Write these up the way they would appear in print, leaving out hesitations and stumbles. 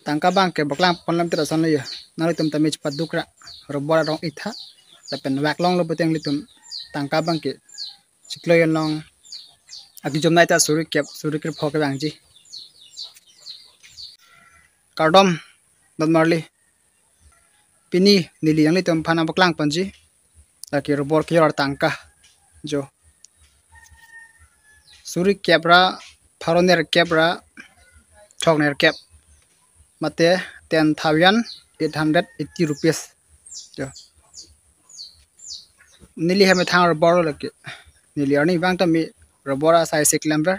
tangka bang ke baklang ponlam tira son ya nali tum tamich padukra robor rong itha tapen wak long lo beteng litum tangka bang ke siklo yon long aki jom naita suri kep phok bang ji kardom dot marli pini nili yang litum phana baklang panji taki robor ki yor tangka jo suri kepra pharoner kepra thokner kep mate 10,880 rupees jo nili hame thang robor lake nili arni bang tami robora sai siklamber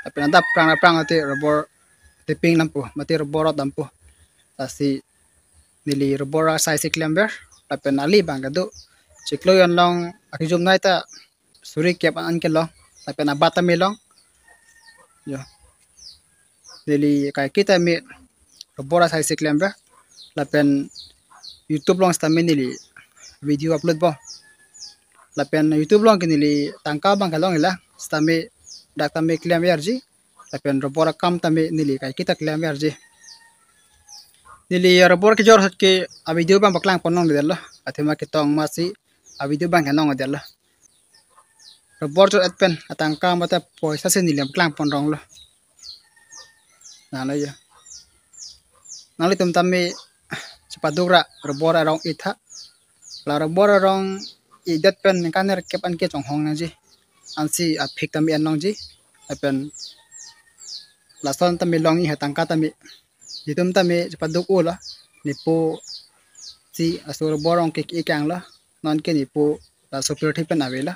apena da prang ate robor te ping lampu mate robor dampu asi nili robora sai siklamber apena ali bang adu siklo yon long akijum naita suri kep an ke long apena batami long yo nili kai kita mi robora sai siklamber lapen YouTube long stami nili video upload bo lapen YouTube long kinili tangka bang kalong ila stami dak tami claim yarji lapen robora kam tami nili kai kita claim yarji nili robor ki jor hat ke a video bang baklang ponong delo athema ke tong masi a video bang kanong delo robor jor atpen atangka mata poisa se nili baklang ponrong lo nalo ya nali tum tami cepadura robora rong itha la robora rong idat pen kaner kepan ke chong hong ji ansi a phik tami anong ji apen lason tami longi hatangka tami jitum tami cepaduk ula nipu si asur borong ke ikang la non ke nipu la security pen avela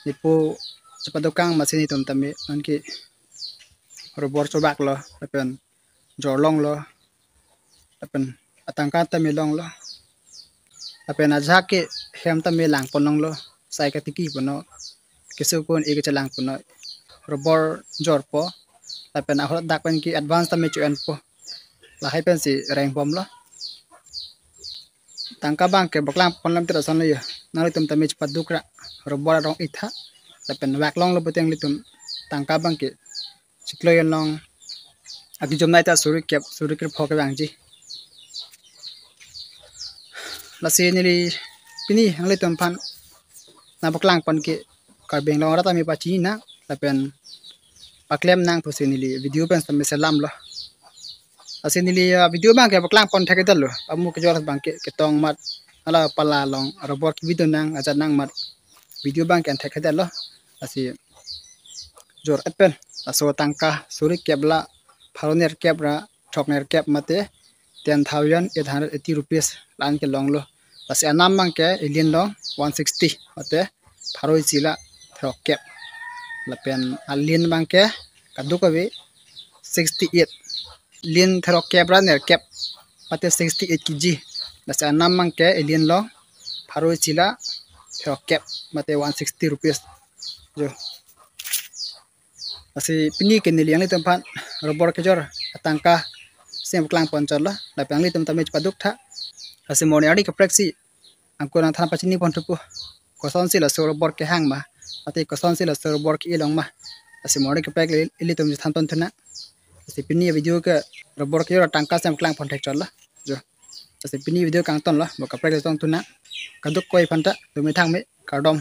nipu cepadukang masini tum tami non ke robor chobak lo apen jorlong lo apen atangka tami long lo apen ajake hem tami lang ponong lo sai ka tiki pono kisukun ege chalang pono robor jorpo apen ahot dakpen ki advance tami chuan po la hai pen si reng bom lo tangka bang ke baklang ponlam tira son ya nali tum tami padukra robor rong itha apen wak long lo beteng litum tangka bang ke siklo yon long aki jom naita suri kep phok bang ji lasi nili pini angli tum phan na baklang pon ke karbeng long rata mi pachi na lapen paklem nang pusi nili video pen sam selam lo asi nili video bang ke baklang pon thake dal lo amu ke jor bang ke tong mat ala pala long robor ki video nang aja nang mat video bang ke thake dal lo asi jor apen aso tangka suri kebla pharoner kebra thokner kep mate 10,880 rupees lan ke long lo asi anam bang ke alien long 160 mate pharoi chila thok kep lapen alien bang ke kadukawi 68 lien thok kebra ner kep mate 68 kg asi anam bang ke alien long pharoi chila thok kep mate 160 rupees jo asi pini ke nili yang litum phan robor ke jor atangka sem klang ponchol la lapang litum tami paduk tha asi moni ari ke praksi angko nang thana pachini pon thupu koson sila so robor ke hang ma ate koson sila so robor ke ilong ma asi moni ke pek litum than ton thuna asi pini video ke robor ke jor tangka sem klang pon thek chol la jo asi pini video kang ton la boka prek tong thuna kaduk koi phanta dumi thang me kardom